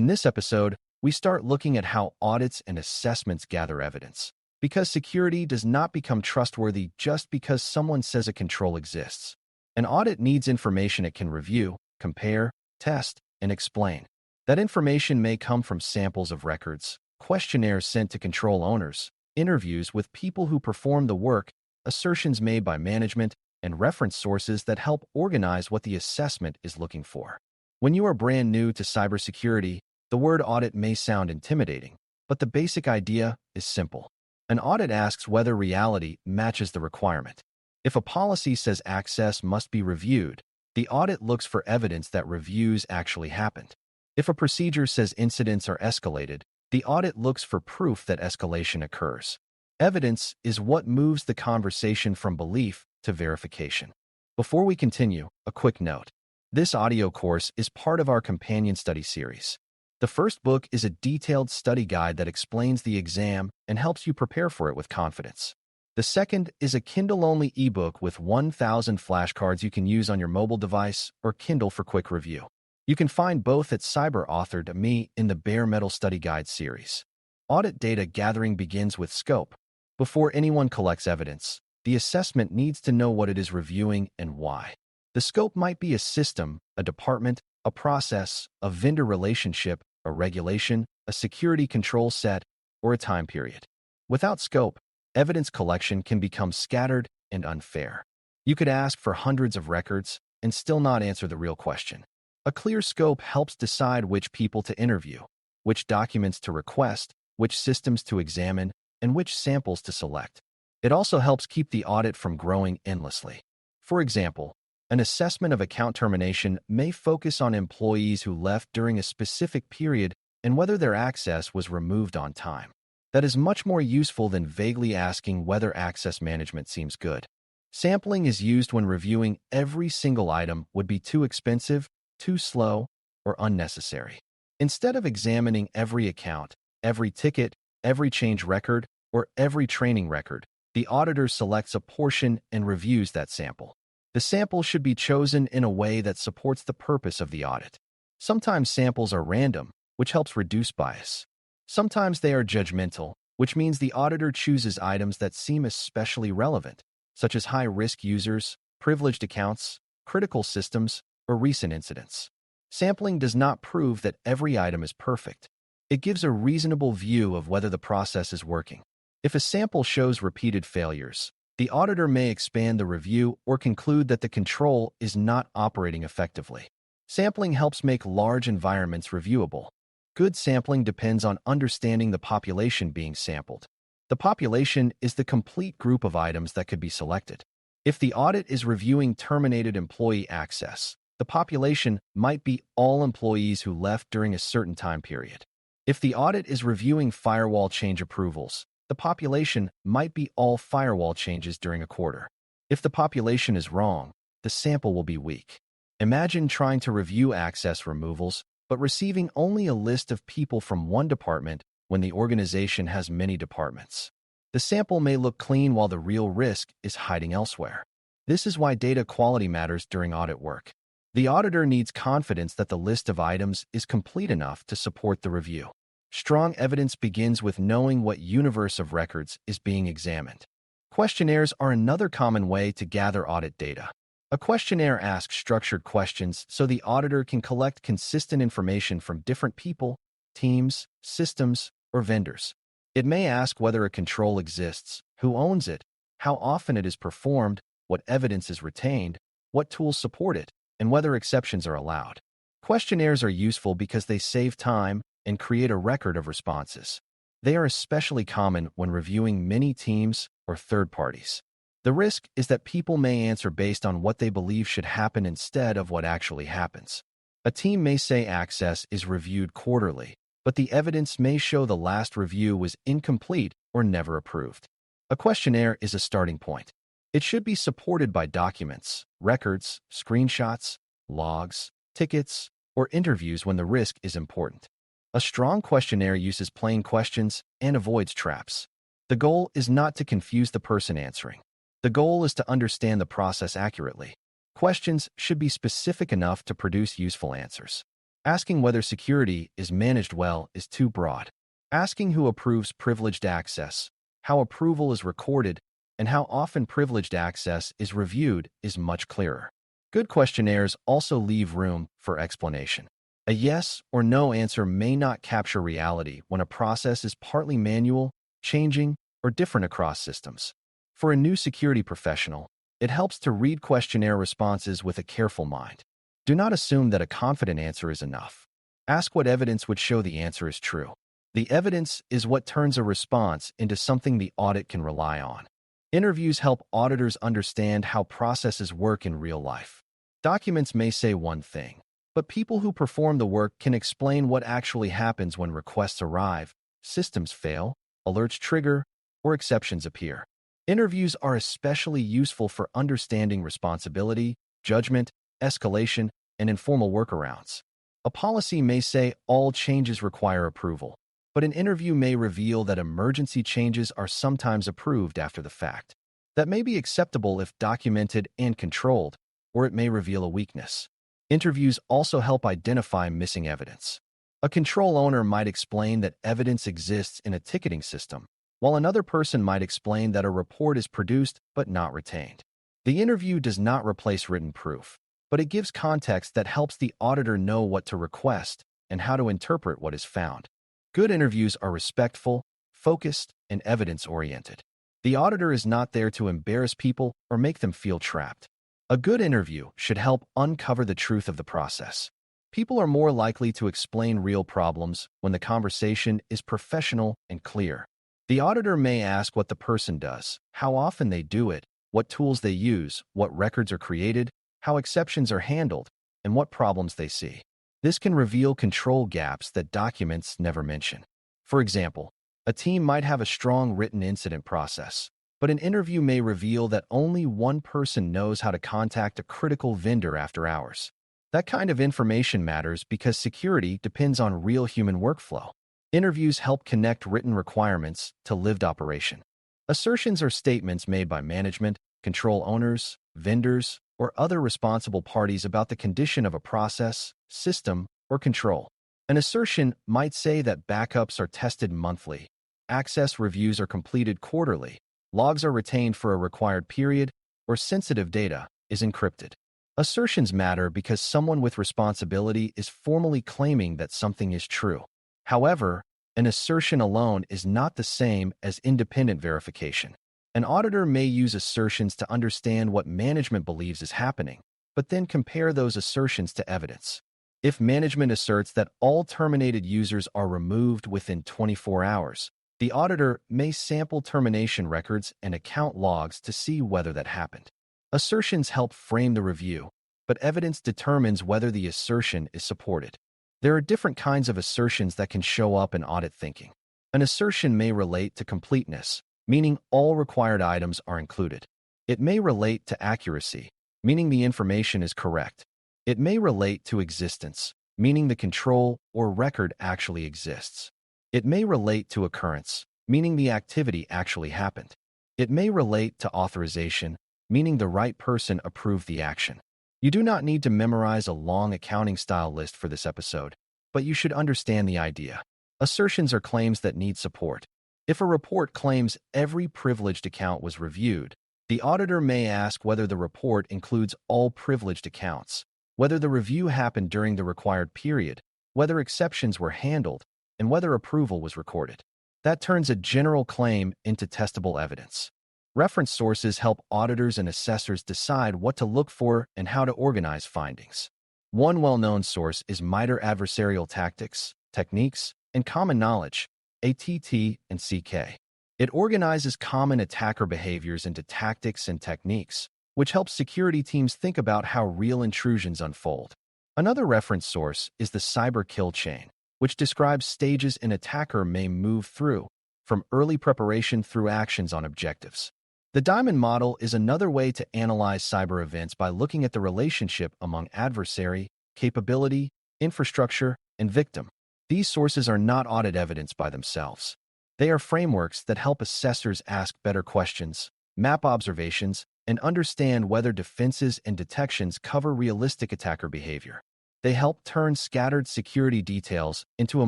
In this episode, we start looking at how audits and assessments gather evidence. Because security does not become trustworthy just because someone says a control exists. An audit needs information it can review, compare, test, and explain. That information may come from samples of records, questionnaires sent to control owners, interviews with people who perform the work, assertions made by management, and reference sources that help organize what the assessment is looking for. When you are brand new to cybersecurity, the word audit may sound intimidating, but the basic idea is simple. An audit asks whether reality matches the requirement. If a policy says access must be reviewed, the audit looks for evidence that reviews actually happened. If a procedure says incidents are escalated, the audit looks for proof that escalation occurs. Evidence is what moves the conversation from belief to verification. Before we continue, a quick note. This audio course is part of our companion study series. The first book is a detailed study guide that explains the exam and helps you prepare for it with confidence. The second is a Kindle-only ebook with 1,000 flashcards you can use on your mobile device or Kindle for quick review. You can find both at CyberAuthor.me in the Bare Metal Study Guide series. Audit data gathering begins with scope. Before anyone collects evidence, the assessment needs to know what it is reviewing and why. The scope might be a system, a department, a process, a vendor relationship, a regulation, a security control set, or a time period. Without scope, evidence collection can become scattered and unfair. You could ask for hundreds of records and still not answer the real question. A clear scope helps decide which people to interview, which documents to request, which systems to examine, and which samples to select. It also helps keep the audit from growing endlessly. For example, an assessment of account termination may focus on employees who left during a specific period and whether their access was removed on time. That is much more useful than vaguely asking whether access management seems good. Sampling is used when reviewing every single item would be too expensive, too slow, or unnecessary. Instead of examining every account, every ticket, every change record, or every training record, the auditor selects a portion and reviews that sample. The sample should be chosen in a way that supports the purpose of the audit. Sometimes samples are random, which helps reduce bias. Sometimes they are judgmental, which means the auditor chooses items that seem especially relevant, such as high-risk users, privileged accounts, critical systems, or recent incidents. Sampling does not prove that every item is perfect. It gives a reasonable view of whether the process is working. If a sample shows repeated failures, the auditor may expand the review or conclude that the control is not operating effectively. Sampling helps make large environments reviewable. Good sampling depends on understanding the population being sampled. The population is the complete group of items that could be selected. If the audit is reviewing terminated employee access, the population might be all employees who left during a certain time period. If the audit is reviewing firewall change approvals, the population might be all firewall changes during a quarter. If the population is wrong, the sample will be weak. Imagine trying to review access removals, but receiving only a list of people from one department when the organization has many departments. The sample may look clean while the real risk is hiding elsewhere. This is why data quality matters during audit work. The auditor needs confidence that the list of items is complete enough to support the review. Strong evidence begins with knowing what universe of records is being examined. Questionnaires are another common way to gather audit data. A questionnaire asks structured questions so the auditor can collect consistent information from different people, teams, systems, or vendors. It may ask whether a control exists, who owns it, how often it is performed, what evidence is retained, what tools support it, and whether exceptions are allowed. Questionnaires are useful because they save time and create a record of responses. They are especially common when reviewing many teams or third parties. The risk is that people may answer based on what they believe should happen instead of what actually happens. A team may say access is reviewed quarterly, but the evidence may show the last review was incomplete or never approved. A questionnaire is a starting point. It should be supported by documents, records, screenshots, logs, tickets, or interviews when the risk is important. A strong questionnaire uses plain questions and avoids traps. The goal is not to confuse the person answering. The goal is to understand the process accurately. Questions should be specific enough to produce useful answers. Asking whether security is managed well is too broad. Asking who approves privileged access, how approval is recorded, and how often privileged access is reviewed is much clearer. Good questionnaires also leave room for explanation. A yes or no answer may not capture reality when a process is partly manual, changing, or different across systems. For a new security professional, it helps to read questionnaire responses with a careful mind. Do not assume that a confident answer is enough. Ask what evidence would show the answer is true. The evidence is what turns a response into something the audit can rely on. Interviews help auditors understand how processes work in real life. Documents may say one thing, but people who perform the work can explain what actually happens when requests arrive, systems fail, alerts trigger, or exceptions appear. Interviews are especially useful for understanding responsibility, judgment, escalation, and informal workarounds. A policy may say all changes require approval, but an interview may reveal that emergency changes are sometimes approved after the fact. That may be acceptable if documented and controlled, or it may reveal a weakness. Interviews also help identify missing evidence. A control owner might explain that evidence exists in a ticketing system, while another person might explain that a report is produced but not retained. The interview does not replace written proof, but it gives context that helps the auditor know what to request and how to interpret what is found. Good interviews are respectful, focused, and evidence-oriented. The auditor is not there to embarrass people or make them feel trapped. A good interview should help uncover the truth of the process. People are more likely to explain real problems when the conversation is professional and clear. The auditor may ask what the person does, how often they do it, what tools they use, what records are created, how exceptions are handled, and what problems they see. This can reveal control gaps that documents never mention. For example, a team might have a strong written incident process, but an interview may reveal that only one person knows how to contact a critical vendor after hours. That kind of information matters because security depends on real human workflow. Interviews help connect written requirements to lived operation. Assertions are statements made by management, control owners, vendors, or other responsible parties about the condition of a process, system, or control. An assertion might say that backups are tested monthly, access reviews are completed quarterly, logs are retained for a required period, or sensitive data is encrypted. Assertions matter because someone with responsibility is formally claiming that something is true. However, an assertion alone is not the same as independent verification. An auditor may use assertions to understand what management believes is happening, but then compare those assertions to evidence. If management asserts that all terminated users are removed within 24 hours, the auditor may sample termination records and account logs to see whether that happened. Assertions help frame the review, but evidence determines whether the assertion is supported. There are different kinds of assertions that can show up in audit thinking. An assertion may relate to completeness, meaning all required items are included. It may relate to accuracy, meaning the information is correct. It may relate to existence, meaning the control or record actually exists. It may relate to occurrence, meaning the activity actually happened. It may relate to authorization, meaning the right person approved the action. You do not need to memorize a long accounting style list for this episode, but you should understand the idea. Assertions are claims that need support. If a report claims every privileged account was reviewed, the auditor may ask whether the report includes all privileged accounts, whether the review happened during the required period, whether exceptions were handled, and whether approval was recorded. That turns a general claim into testable evidence. Reference sources help auditors and assessors decide what to look for and how to organize findings. One well-known source is MITRE Adversarial Tactics, Techniques, and Common Knowledge, ATT&CK. It organizes common attacker behaviors into tactics and techniques, which helps security teams think about how real intrusions unfold. Another reference source is the cyber kill chain, which describes stages an attacker may move through, from early preparation through actions on objectives. The diamond model is another way to analyze cyber events by looking at the relationship among adversary, capability, infrastructure, and victim. These sources are not audit evidence by themselves. They are frameworks that help assessors ask better questions, map observations, and understand whether defenses and detections cover realistic attacker behavior. They help turn scattered security details into a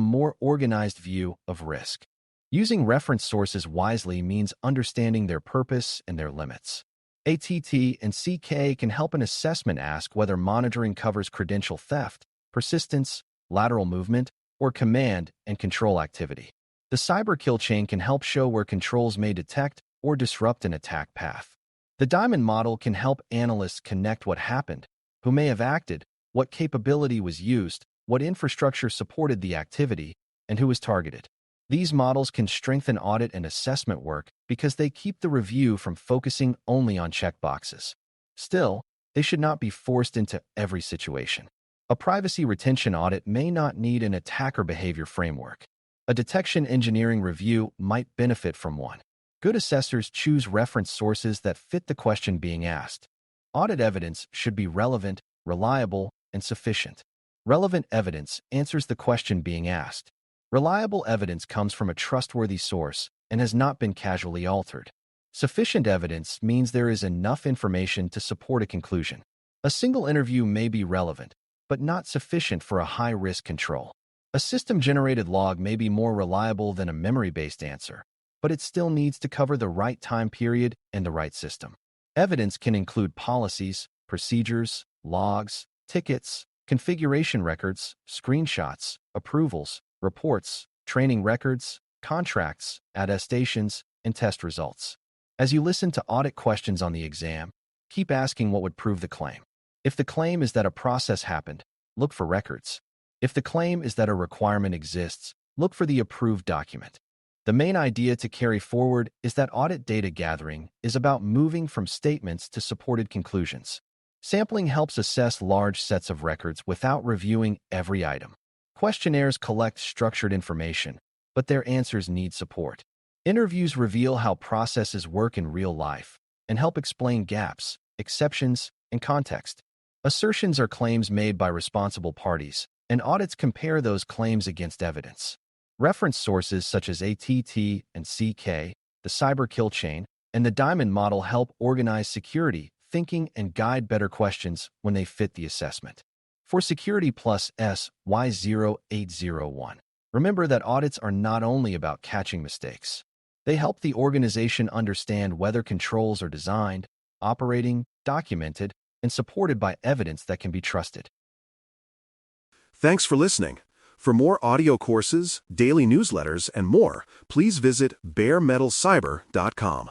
more organized view of risk. Using reference sources wisely means understanding their purpose and their limits. ATT&CK can help an assessment ask whether monitoring covers credential theft, persistence, lateral movement, or command and control activity. The cyber kill chain can help show where controls may detect or disrupt an attack path. The diamond model can help analysts connect what happened, who may have acted, what capability was used, what infrastructure supported the activity, and who was targeted. These models can strengthen audit and assessment work because they keep the review from focusing only on checkboxes. Still, they should not be forced into every situation. A privacy retention audit may not need an attacker behavior framework. A detection engineering review might benefit from one. Good assessors choose reference sources that fit the question being asked. Audit evidence should be relevant, reliable, and sufficient. Relevant evidence answers the question being asked. Reliable evidence comes from a trustworthy source and has not been casually altered. Sufficient evidence means there is enough information to support a conclusion. A single interview may be relevant, but not sufficient for a high-risk control. A system-generated log may be more reliable than a memory-based answer, but it still needs to cover the right time period and the right system. Evidence can include policies, procedures, logs, tickets, configuration records, screenshots, approvals, reports, training records, contracts, attestations, and test results. As you listen to audit questions on the exam, keep asking what would prove the claim. If the claim is that a process happened, look for records. If the claim is that a requirement exists, look for the approved document. The main idea to carry forward is that audit data gathering is about moving from statements to supported conclusions. Sampling helps assess large sets of records without reviewing every item. Questionnaires collect structured information, but their answers need support. Interviews reveal how processes work in real life and help explain gaps, exceptions, and context. Assertions are claims made by responsible parties, and audits compare those claims against evidence. Reference sources such as ATT&CK, the cyber kill chain, and the diamond model help organize security, thinking, and guide better questions when they fit the assessment. For Security Plus SY0801, remember that audits are not only about catching mistakes. They help the organization understand whether controls are designed, operating, documented, and supported by evidence that can be trusted. Thanks for listening. For more audio courses, daily newsletters, and more, please visit baremetalcyber.com.